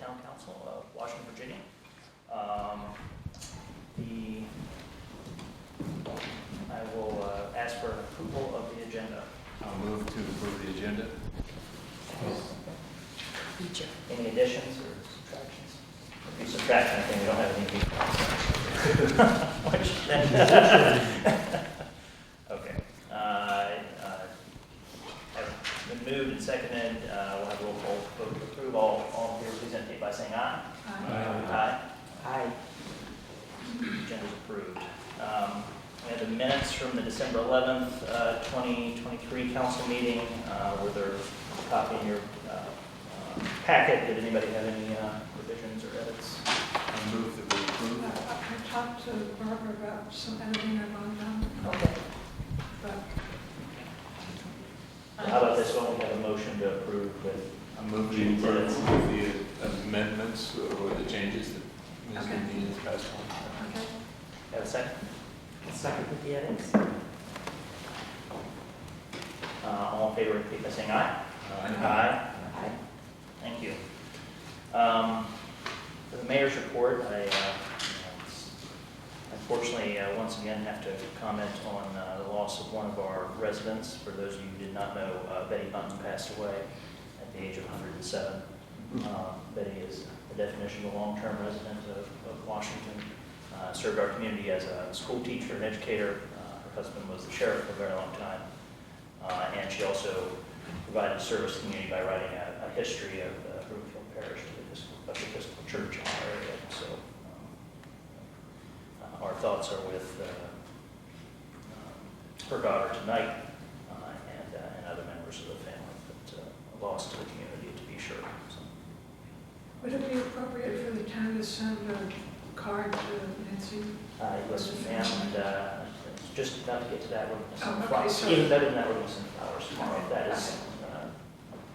Town Council of Washington, Virginia. I will ask for approval of the agenda. I'll move to approve the agenda. Any additions or subtractions? If you subtract anything, we don't have anything. Okay. Have been moved and seconded. We'll have a roll call vote to approve. All in favor, please indicate by saying aye. Aye. Aye. Agenda's approved. We have the minutes from the December 11th, 2023 council meeting. Were there a copy in your packet? Did anybody have any revisions or edits? I move that we approve. I talked to Barbara about some editing I want done, Okay. but How about this one? We have a motion to approve with I move to approve the amendments or the changes that Ms. Okay. Nadine has passed on. okay. have a second? Second with the edits. All in favor, indicate by saying aye. Aye. Aye. Thank you. For the mayor's report, I unfortunately once again have to comment on the loss of one of our residents. For those of you who did not know, Betty Bunton passed away at the age of 107. Betty is the definition of a long-term resident of Washington. Served our community as a school teacher and educator. Her husband was the sheriff for a very long time. And she also provided service to the community by writing a history of Brookfield Parish to the Episcopal Church in our area. So our thoughts are with her daughter tonight and other members of the family that lost to the community, to be sure. So, Would it be appropriate for the town to send a card to Nancy? yes, ma'am, and just about to get to that. We're going to send Oh, okay, flowers. so- Even better than that, we're going to send flowers tomorrow, if that is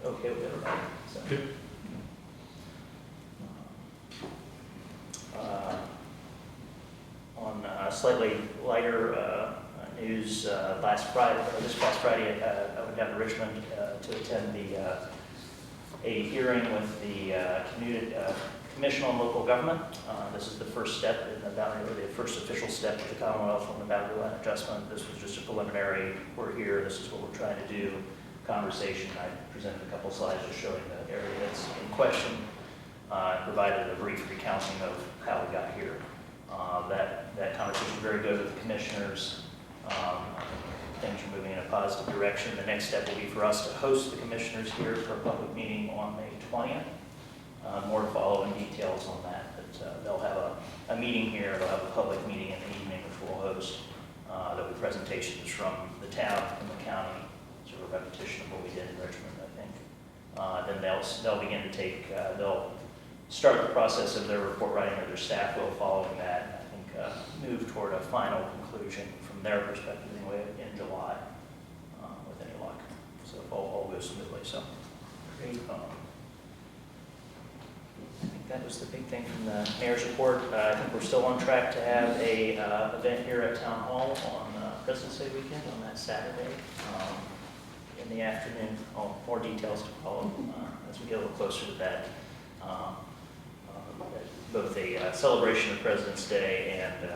okay with everybody. So. On slightly lighter news, this past Friday, I went down to Richmond to attend a hearing with the Commission on Local Government. This is the first step in the boundary, or the first official step of the Commonwealth on the boundary line adjustment. This was just a preliminary. We're here. This is what we're trying to do. Conversation. I presented a couple slides just showing the area that's in question. Provided a brief recounting of how we got here. That conversation was very good with the commissioners. Things are moving in a positive direction. The next step will be for us to host the commissioners here for a public meeting on May 20th. More to follow in details on that, but they'll have a meeting here. They'll have a public meeting in the evening, which we'll host. There'll be presentations from the town and the county, sort of a repetition of what we did in Richmond, I think. Then they'll begin to they'll start the process of their report writing, or their staff will, following that, I think, move toward a final conclusion from their perspective anyway in July, with any luck. So if all goes smoothly. So great. I think that was the big thing from the mayor's report. I think we're still on track to have a event here at Town Hall on President's Day weekend on that Saturday in the afternoon. More details to follow as we get a little closer to that. Both a celebration of President's Day and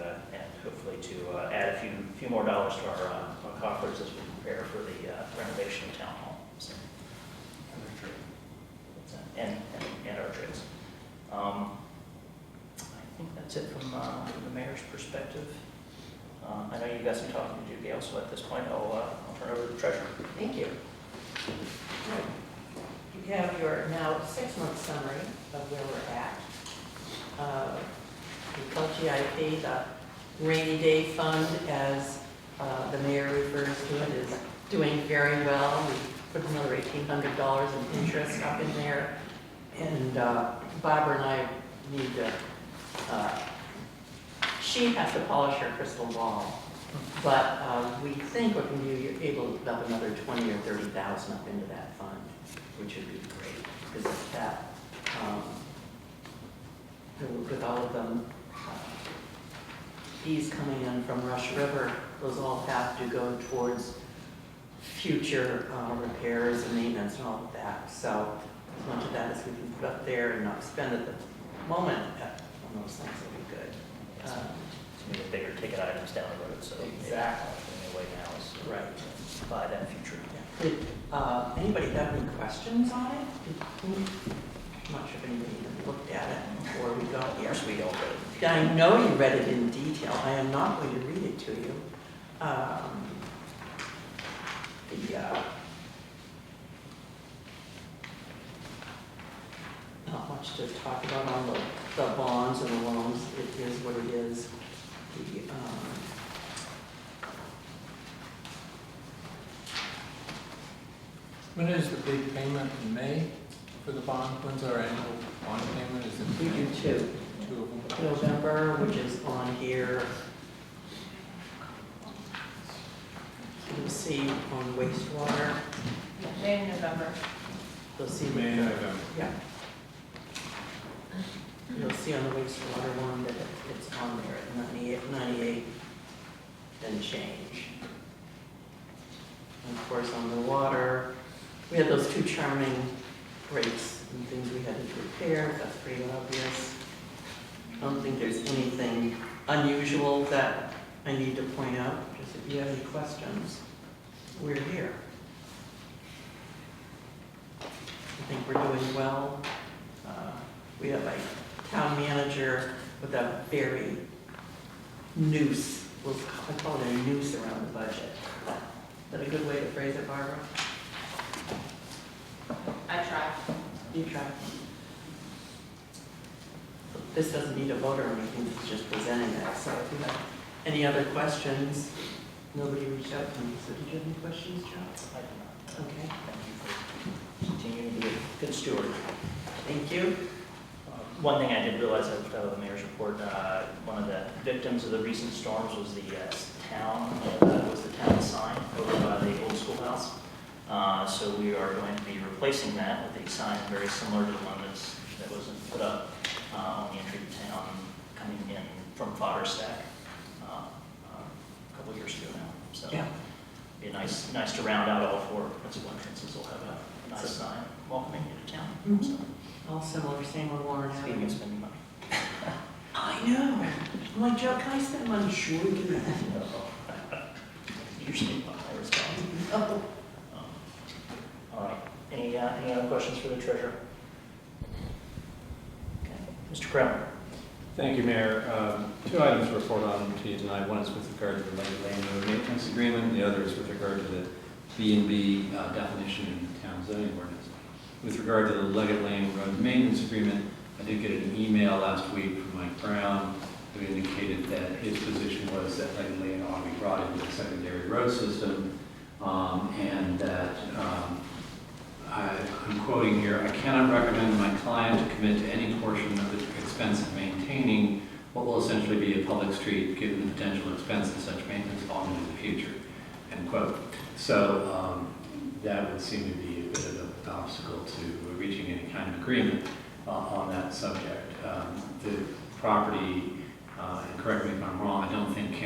hopefully to add a few more dollars to our coffers as we prepare for the renovation of Town Hall. So, and our trails. I think that's it from the mayor's perspective. I know you got some talking to do, Gail, so at this point I'll turn over to the treasurer. Thank you. You have your now 6-month summary of where we're at. The LGIP, the rainy day fund, as the mayor refers to it, is doing very well. We put another $1,800 in interest up in there. And Barbara and I need to, she has to polish her crystal ball. But we think we can be able to dump another 20 or 30,000 up into that fund, which would be great. Because that, with all of them, fees coming in from Rush River, those all have to go towards future repairs and maintenance and all of that. So as much of that as we can up there and not spend at the moment on those things would be good. Some of the bigger ticket items down the road, so. Exactly. The way now is to Right. buy that future. Did anybody have any questions on it? I'm not sure if anybody even looked at it before we got here. Yes, we all read. Yeah, I know you read it in detail. I am not going to read it to you. Not much to talk about on the bonds and the loans. It is what it is. When is the big payment in May for the bond? When's our annual bond payment? Is it We do two. two of them? November, which is on here. You'll see on wastewater. May and November. You'll see. May and November. Yeah. You'll see on the wastewater one that it's on there at 98 and change. And of course, on the water, we had those two charming breaks and things we had to repair. That's pretty obvious. I don't think there's anything unusual that I need to point out. Just if you have any questions, we're here. I think we're doing well. We have a town manager with a very noose, I call it a noose around the budget. Is that a good way to phrase it, Barbara? I try. You try. This doesn't need a vote or anything, it's just presenting it. So if you have any other questions, nobody reached out to me. So did you have any questions, Joe? I do not. Okay, Thank you for continuing to be a good steward. thank you. One thing I did realize out of the mayor's report, one of the victims of the recent storms was the town sign over by the old schoolhouse. So we are going to be replacing that with a sign very similar to the one that was put up on the entry to town coming in from Fodderstack a couple years ago now. So Yeah. be nice to round out all four principal entrances. We'll have a nice sign welcoming you to town. Mhm. So, All similar, same on Warren speaking Avenue. of spending money. I know. I'm like, Joe, can I spend money? Sure, you can. Usually not my response. Oh. All right, any other questions for the treasurer? Okay, Mr. Crown. Thank you, Mayor. Two items to report on to you tonight. One is with regard to the Leggett Lane Road Maintenance Agreement. The other is with regard to the B&B definition in the town zoning ordinance. With regard to the Leggett Lane Road Maintenance Agreement, I did get an email last week from Mike Brown who indicated that his position was that Leggett Lane ought to be brought into the secondary road system, and that I'm quoting here, "I cannot recommend my client to commit to any portion of the expense of maintaining what will essentially be a public street, given the potential expense of such maintenance falling into the future," end quote. So that would seem to be a bit of an obstacle to reaching any kind of agreement on that subject. The property, and correct me if I'm wrong, I don't think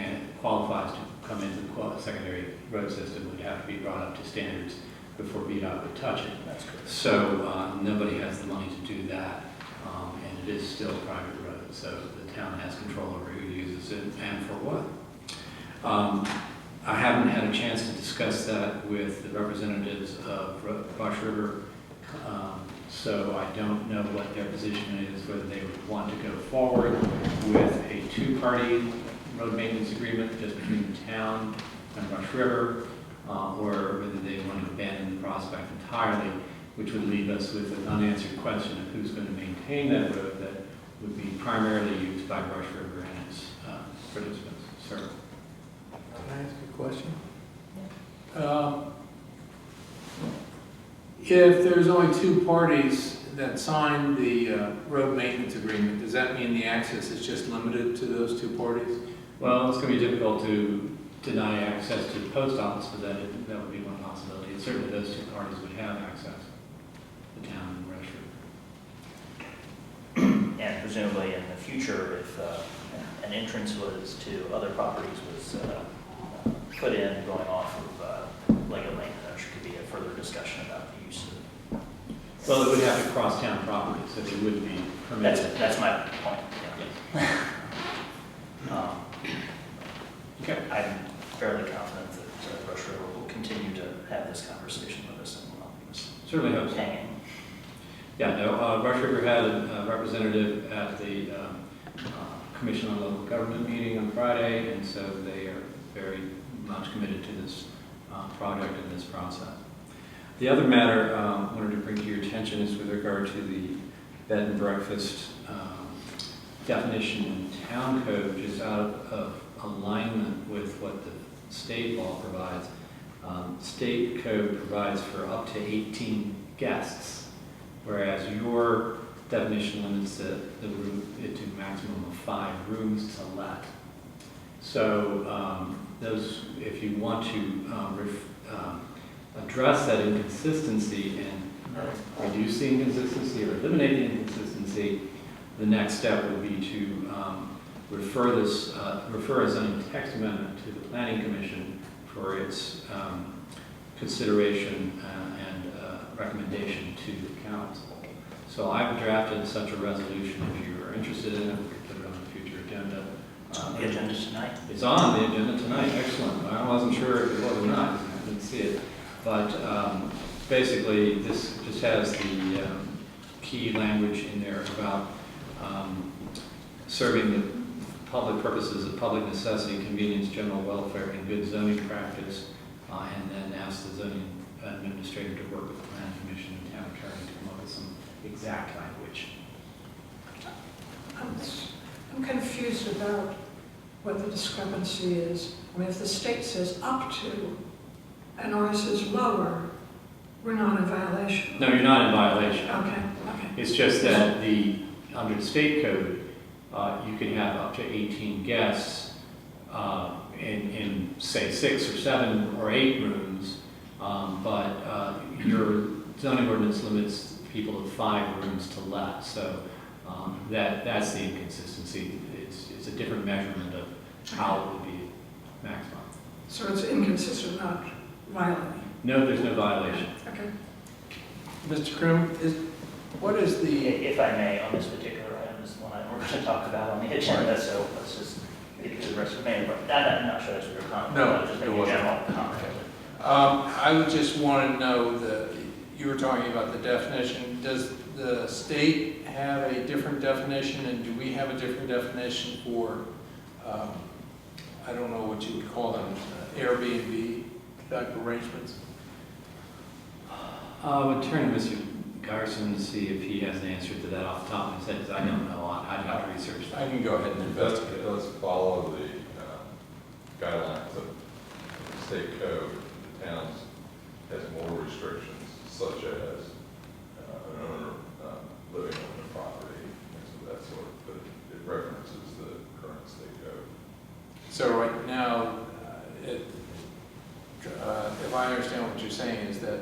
qualifies to come into the secondary road system, would have to be brought up to standards before VDOT would touch it. That's correct. So nobody has the money to do that, and it is still a private road, so the town has control over who uses it and for what. I haven't had a chance to discuss that with the representatives of Rush River, so I don't know what their position is, whether they would want to go forward with a two-party road maintenance agreement just between the town and Rush River, or whether they want to abandon the prospect entirely, which would leave us with an unanswered question of who's going to maintain that road that would be primarily used by Rush River and its participants. Sir? Can I ask a question? If there's only two parties that signed the road maintenance agreement, does that mean the access is just limited to those two parties? Well, it's going to be difficult to deny access to the post office, but that would be one possibility. And certainly those two parties would have access, the town and Rush River. And presumably in the future, if an entrance was to other properties was put in going off of Leggett Lane, there could be a further discussion about the use of Well, it would have to cross town property, so it wouldn't be permitted. That's my point. Yes. Um, Okay. I'm fairly confident that Rush River will continue to have this conversation with us and will not leave us Certainly hope so. hanging. Yeah, no, Rush River had a representative at the Commission on Local Government meeting on Friday, and so they are very much committed to this project and this process. The other matter I wanted to bring to your attention is with regard to the bed and breakfast definition in town code, which is out of alignment with what the state law provides. State code provides for up to 18 guests, whereas your definition limits it to a maximum of 5 rooms to let. So those, if you want to address that inconsistency and reduce the inconsistency or eliminate the inconsistency, the next step would be to refer a zoning text amendment to the Planning Commission for its consideration and recommendation to the council. So I've drafted such a resolution. If you are interested in it, we could put it on a future agenda. It's on the agenda tonight. It's on the agenda tonight. Excellent. I wasn't sure if it was or not. I didn't see it. But basically, this just has the key language in there about serving the public purposes of public necessity, convenience, general welfare, and good zoning practice, and then ask the zoning administrator to work with the planning commission and town attorney to come up with some exact language. I'm confused about what the discrepancy is. I mean, if the state says up to, and ours is lower, we're not in violation. No, you're not in violation. Okay. It's just that under the state code, you can have up to 18 guests in say 6 or 7 or 8 rooms, but your zoning ordinance limits people to 5 rooms to let. So that's the inconsistency. It's a different measurement of how it would be maximum. So it's inconsistent, not violating. No, there's no violation. Okay. Mr. Krim, what is the, If I may, on this particular item, this is the one we're going to talk about on the agenda, so let's just get to the rest of the matter. I'm not sure that's what your comment. No, Just it make a wasn't. general comment. I would just want to know you were talking about the definition. Does the state have a different definition, and do we have a different definition for, I don't know what you would call them, Airbnb type arrangements? I would turn to Mr. Garson to see if he has an answer to that off the top of his head, because I don't know. I'd have to research that. I can go ahead and investigate. It does follow the guidelines of the state code. The towns has more restrictions, such as an owner living on the property, things of that sort, but it references the current state code. So right now, if I understand what you're saying, is that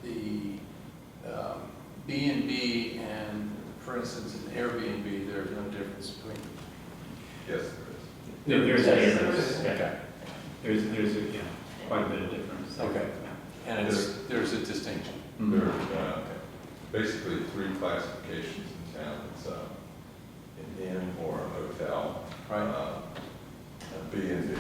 the B&B and, for instance, an Airbnb, there's no difference between. Yes, there is. There's quite a bit of difference. Okay. And there's a distinction. Mhm. There are basically 3 classifications in town. It's an inn or a hotel. Right. A B&B,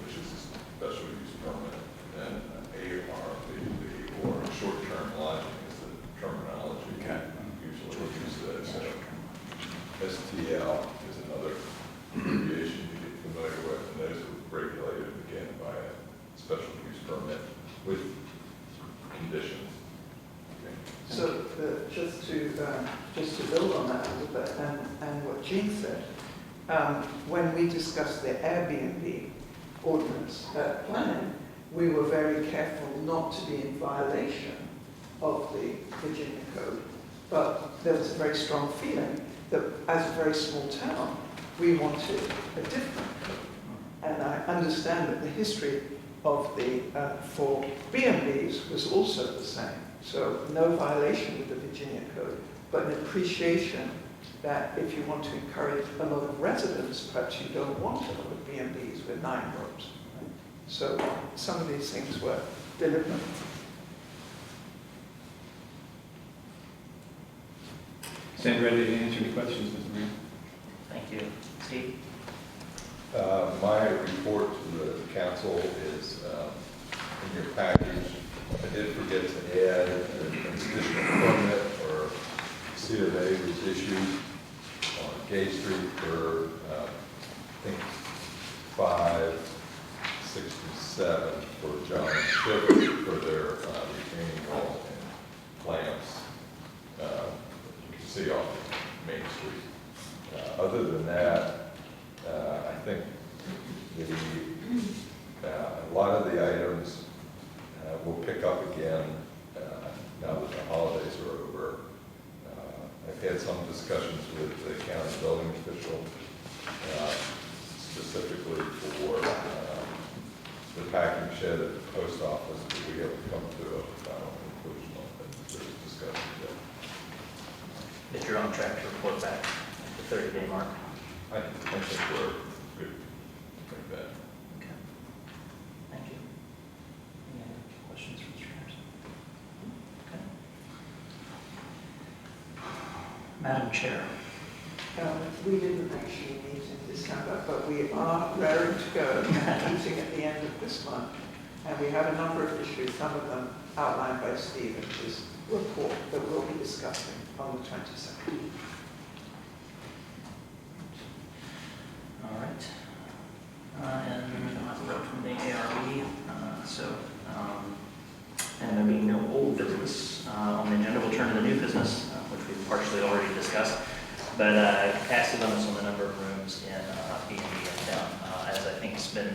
which is a special use permit, and an ARBB, or short-term lodging is the terminology Okay. usually used today. So STL is another abbreviation you get familiar with, and those are regulated again by a special use permit with conditions. So just to build on that a little bit, and what Jean said, when we discussed the Airbnb ordinance planning, we were very careful not to be in violation of the Virginia Code, but there was a very strong feeling that as a very small town, we wanted a different code. And I understand that the history of the for B&Bs was also the same. So no violation with the Virginia Code, but an appreciation that if you want to encourage a lot of residents, perhaps you don't want a lot of B&Bs with 9 rooms. Right? So some of these things were deliberate. Stand ready to answer any questions, Mr. Mayor. Thank you. Steve? My report to the council is in your package. I did forget to add an additional permit or C of A was issued on Gay Street for, I think, 567 for John Chip for their retaining wall and clamps. You can see off Main Street. Other than that, I think a lot of the items will pick up again now that the holidays are over. I've had some discussions with the county building official specifically for the packing shed at the post office, but we haven't come to a final conclusion on that. There's discussion yet. That you're on track to report back at the 30-day mark. I think we're good like that. Okay. Thank you. Any other questions from Mr. Harrison? Okay. Madam Chair. We didn't actually meet in December, but we are raring to go, meeting at the end of this month. And we have a number of issues, some of them outlined by Steve in his report that we'll be discussing on the 22nd. All right. And we don't have a vote from the ARB, and there being no old business on the agenda, we'll turn to the new business, which we've partially already discussed. But capacity limits on the number of rooms in B&B in town. As I think has been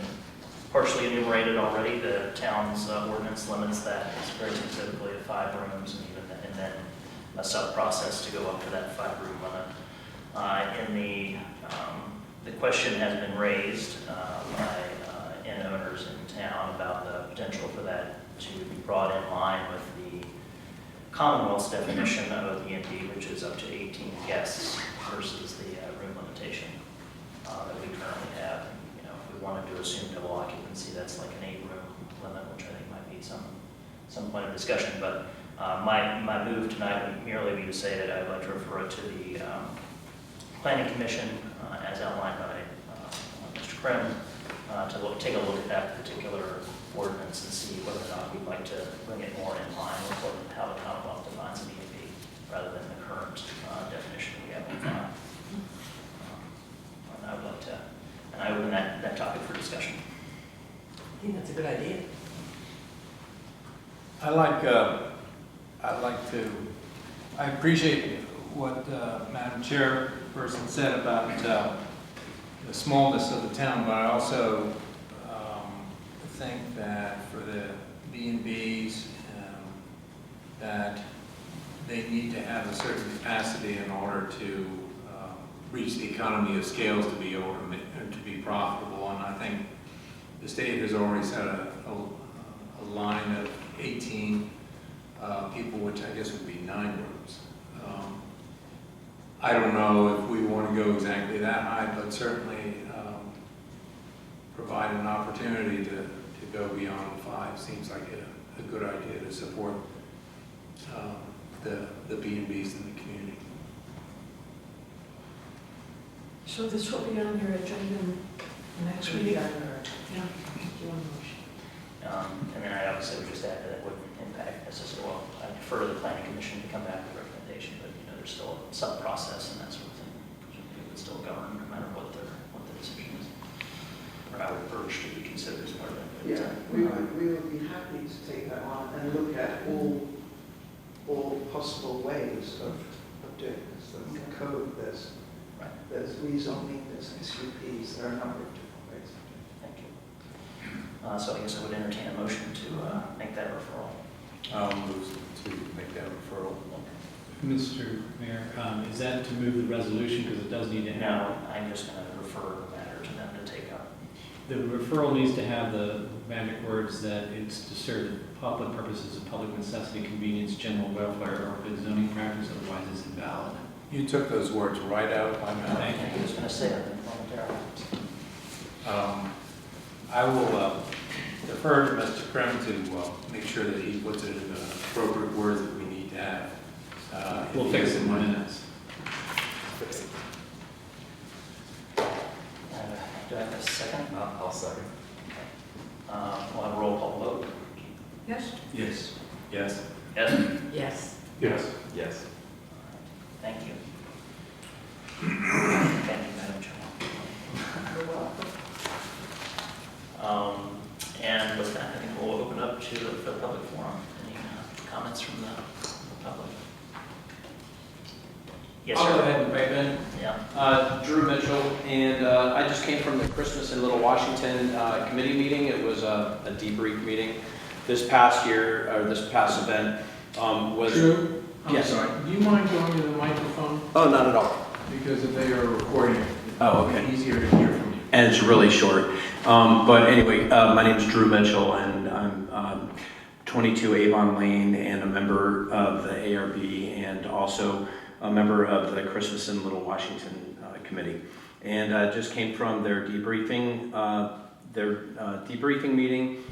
partially enumerated already, the town's ordinance limits that it's very specifically to 5 rooms and then a sub-process to go up to that 5-room limit. The question has been raised by inn owners in town about the potential for that to be brought in line with the Commonwealth's definition of a B&B, which is up to 18 guests versus the room limitation that we currently have. You know, if we wanted to assume double occupancy, that's like an 8-room limit, which I think might be some point of discussion. But my move tonight would merely be to say that I'd like to refer it to the Planning Commission, as outlined by Mr. Krim, to take a look at that particular ordinance and see whether or not we'd like to bring it more in line with how the Commonwealth defines a B&B rather than the current definition we have in file. And I would like to, and I open that topic for discussion. I think that's a good idea. I appreciate what Madam Chairperson said about the smallness of the town, but I also think that for the B&Bs, that they need to have a certain capacity in order to reach the economy of scales to be able to be profitable. And I think the state has already set a line of 18 people, which I guess would be 9 rooms. I don't know if we want to go exactly that high, but certainly provide an opportunity to go beyond 5 seems like a good idea to support the B&Bs in the community. So this will be on your agenda next week? Yeah. And then I obviously would just add that it wouldn't impact necessarily, well, I defer to the Planning Commission to come back with a recommendation, but you know, there's still a sub-process and that sort of thing. Presumably it would still govern no matter what the decision is. Or I would urge to be considered as part of that. Yeah, we would be happy to take that on and look at all possible ways of doing this. There's the code, there's rezoning, there's SUPs, there are a number of different ways of doing it. Thank you. So I guess I would entertain a motion to make that referral. I'll move to make that referral. Mr. Mayor, is that to move the resolution because it does need to have? No, I'm just going to refer the matter to them to take up. The referral needs to have the magic words that it's to serve the public purposes of public necessity, convenience, general welfare, or good zoning practice, otherwise it's invalid. You took those words right out of my mouth. I think he was going to say that momentarily. I will defer to Mr. Krim to make sure that he puts it in the appropriate words that we need to have. We'll fix it in minutes. have a second? I'll second. We'll have a roll call vote. Yes? Yes. Yes. Yes? Yes. Yes. Yes. Thank you. Thank you, Madam Chair. You're welcome. And with that, I think we'll open up to the public forum. Any comments from the public? Yes, I'll go sir. ahead and pipe in. Yeah. Drew Mitchell, and I just came from the Christmas in Little Washington committee meeting. It was a debrief meeting. This past year, or this past event was... Drew, I'm Yes. sorry, do you mind going to the microphone? Oh, not at all. Because if they are recording it, Oh, it'll okay. be easier to hear from you. And it's really short. But anyway, my name is Drew Mitchell, and I'm 22 Avon Lane and a member of the ARB and also a member of the Christmas in Little Washington committee. And just came from their debriefing meeting.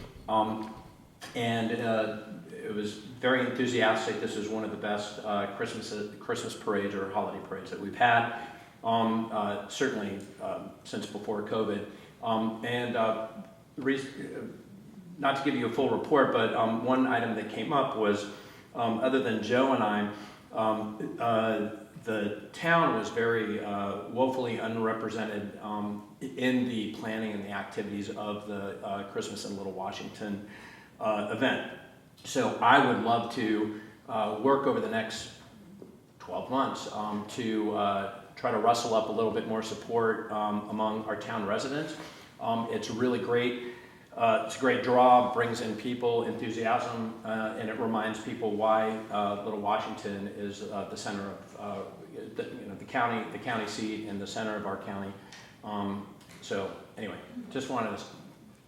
And it was very enthusiastic. This was one of the best Christmas parades or holiday parades that we've had, certainly since before COVID. Not to give you a full report, but one item that came up was, other than Joe and I, the town was very woefully unrepresented in the planning and the activities of the Christmas in Little Washington event. So I would love to work over the next 12 months to try to rustle up a little bit more support among our town residents. It's really great. It's a great draw, brings in people, enthusiasm, and it reminds people why Little Washington is the center of the county seat and the center of our county. So anyway, just wanted to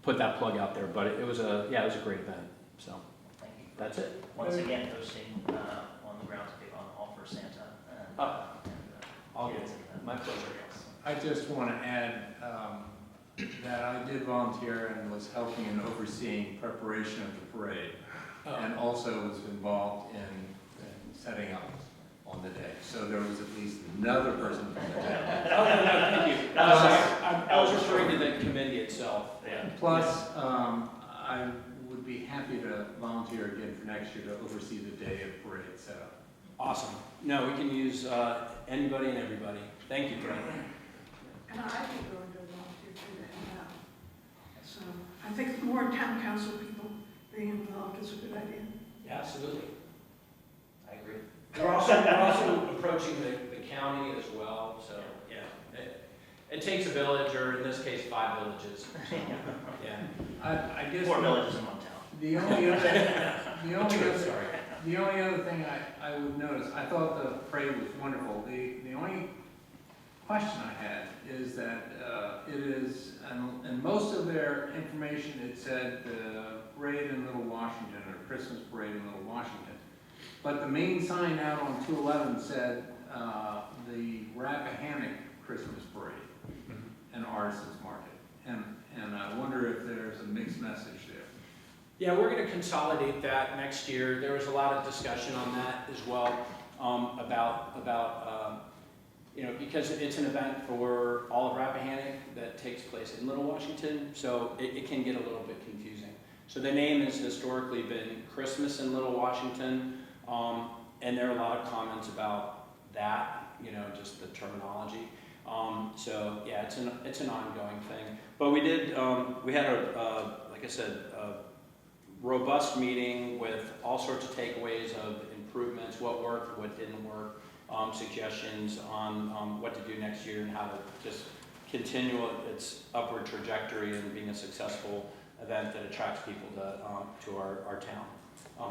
put that plug out there. But it was a great event. So Thank you. that's it. Once again, hosting on the grounds of All for Santa. All good. My pleasure. I just want to add that I did volunteer and was helping in overseeing preparation of the parade, and also was involved in setting up on the day. So there was at least another person from the day. Oh, no, thank you. I was referring to the committee itself. Yeah. Plus, I would be happy to volunteer again for next year to oversee the day of parade setup. Awesome. No, we can use anybody and everybody. Thank you, Frank. And I'd be willing to volunteer too to hang out. So I think more town council people being involved is a good idea. Absolutely. I agree. We're also approaching the county as well, so yeah. It takes a village, or in this case, 5 villages. So, yeah. I guess 4 villages in one town. the only other thing I would notice, I thought the parade was wonderful. The only question I had is that it is, and most of their information, it said the parade in Little Washington, or Christmas parade in Little Washington. But the main sign out on 211 said the Rappahannock Christmas parade and Artisans Market. And I wonder if there's a mixed message there. Yeah, we're going to consolidate that next year. There was a lot of discussion on that as well, about because it's an event for all of Rappahannock that takes place in Little Washington, so it can get a little bit confusing. So the name has historically been Christmas in Little Washington, and there are a lot of comments about that, just the terminology. So yeah, it's an ongoing thing. But we had like I said, a robust meeting with all sorts of takeaways of improvements, what worked, what didn't work, suggestions on what to do next year and how to just continue its upward trajectory and being a successful event that attracts people to our town.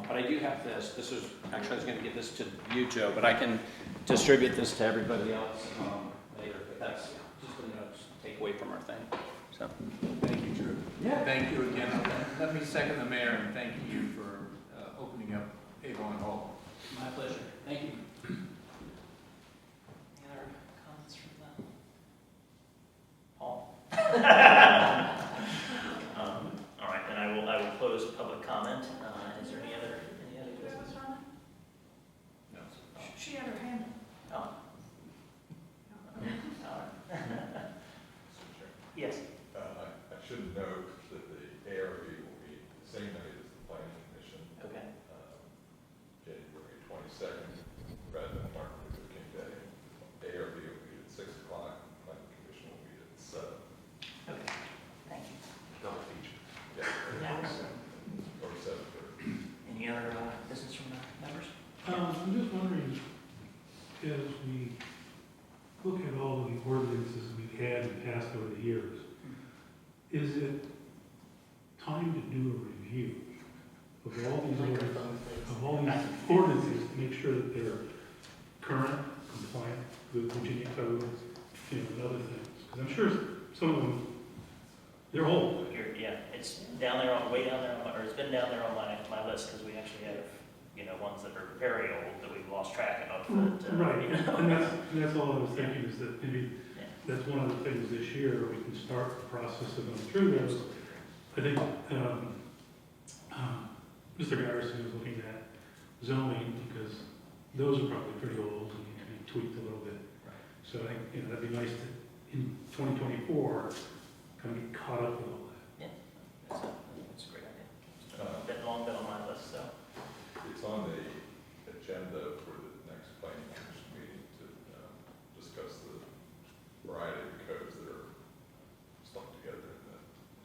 But I do have this. This was actually, I was going to give this to you, Joe, but I can distribute this to everybody else later. But that's just the notes, take away from our thing. So Thank you, Drew. Yeah. Thank you again. Let me second the mayor and thank you for opening up Avon Hall. My pleasure. Thank you. Any other comments from the Paul? All right, then I will close public comment. Is there any other business? No. She had her hand Oh. up. All right. Yes. Uh, we look at all of the ordinances we've had and passed over the years, is it time to do a review of all these ordinances, Microphone, please. of all these ordinances, to make sure that they're current, compliant with Virginia code, you know, and other things? Because I'm sure some of them, they're old. Yeah, it's down there, way down there, or it's been down there on my list, because we actually have, you know, ones that are very old that we've lost track of. But, Right, you know, and that's all I was thinking, is that maybe Yeah. that's one of the things this year, we can start the process of going through those. I think Mr. Garrison was looking at zoning, because those are probably pretty old and need to be tweaked a little bit. Right. So I think, you know, that'd be nice to, in 2024, kind of get caught up with all that. That's a great idea. Long been on my list, so. It's on the agenda for the next planning commission meeting to discuss the variety of codes that are stuck together in the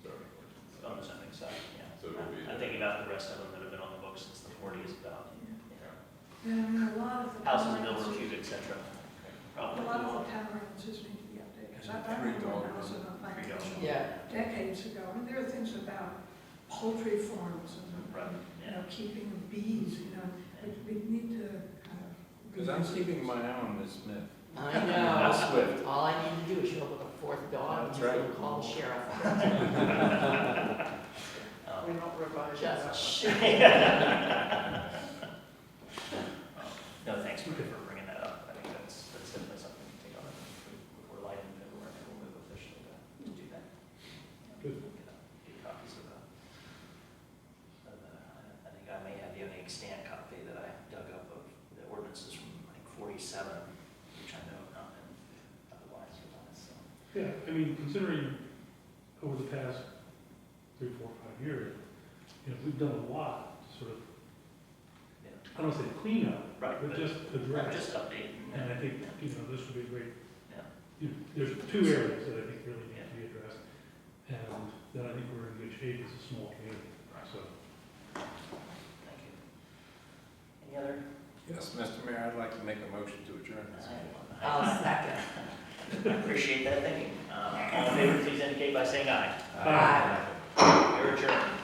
zoning ordinance. On the zoning side, yeah. So it'll be I'm thinking about the rest of them that have been on the books since the 40s, about Yeah. And I mean, a lot of the. houses built, reviewed, et cetera. A Probably. lot of the tolerances need to be updated, because I remember when I was in a planning commission Yeah, decades ago, I mean, there are things about poultry farms and, Right, you know, yeah. keeping of bees, you know, we need to kind of. Because I'm keeping my own, Ms. Smith. I know. Swift. All I need to do is show up with a fourth dog, and That's he's gonna right. call the sheriff. We're not revising Just that. shoot. No, thanks for bringing that up. I think that's definitely something to take on. If we're light in February, we'll move officially to do that. Good. Get copies of I think I may have the only extant copy that I dug up of the ordinances from, I think, 47, which I know have not been otherwise revised, so. Yeah, I mean, considering over the past 3, 4, 5 years, you know, we've done a lot to sort of, Yeah. I don't say clean up, Right, but just address. Just update. And I think, you know, this would be great. Yeah. There's 2 areas that I think really need to be addressed. And then I think we're in good shape as a small community, so. Thank you. Any other? Yes, Mr. Mayor, I'd like to make a motion to adjourn this meeting. I'll second. I appreciate that thinking. All in favor, please indicate by saying aye. Aye. You're adjourned.